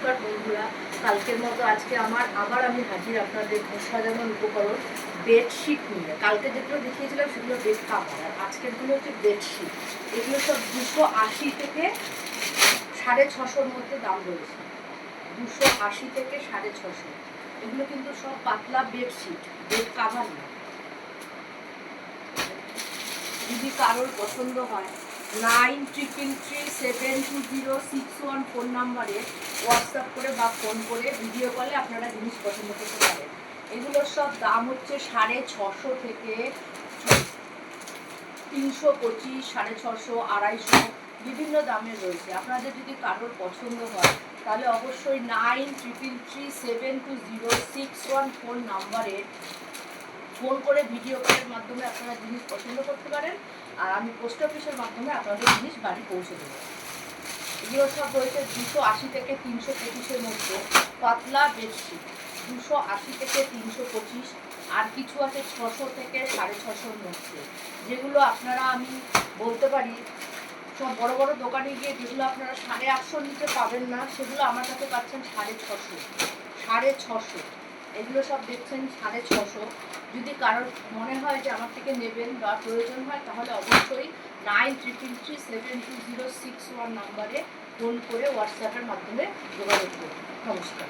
নমস্কার বন্ধুরা, কালকের মতো আজকে আবার আমি হাজির আপনাদের ঘর সাজানোর উপকরণ বেডশিট নিয়ে। কালকে যেগুলো দেখিয়েছিলাম সেগুলো বেড কাভার, আর আজকেরগুলো হচ্ছে বেডশিট। এগুলো সব 280 থেকে 650-র মধ্যে দাম রয়েছে। 280 থেকে 650। এগুলো কিন্তু সব পাতলা বেডশিট, বেড কাভার না। যদি কারোর পছন্দ হয় 9333720614 ফোন নাম্বারে হোয়াটসঅ্যাপ করে বা ফোন করে ভিডিও কলে আপনারা জিনিস পছন্দ করতে পারেন। এগুলোর সব দাম হচ্ছে 650 থেকে 325, 650, 250 বিভিন্ন দামের রয়েছে। আপনাদের যদি কারোর পছন্দ হয় তাহলে অবশ্যই 9333720614 নাম্বারে ফোন করে ভিডিও কলের মাধ্যমে আপনারা জিনিস পছন্দ করতে পারেন, আর আমি পোস্ট অফিসের মাধ্যমে আপনাদের জিনিস বাড়ি পৌঁছে দেবো। এগুলো সব রয়েছে 280 থেকে 325-এর মধ্যে পাতলা বেডশিট, 280 থেকে 325, আর কিছু আছে 600 থেকে 650-র মধ্যে, যেগুলো আপনারা আমি বলতে পারি সব বড় বড় দোকানে গিয়ে যেগুলো আপনারা 850 নিতে পাবেন না, সেগুলো আমার কাছে পাচ্ছেন 650, 650। এগুলো সব দেখছেন 650। যদি কারোর মনে হয় যে আমার থেকে নেবেন বা প্রয়োজন হয় তাহলে অবশ্যই 9333720614 নাম্বারে ফোন করে হোয়াটসঅ্যাপের মাধ্যমে যোগাযোগ করুন। নমস্কার।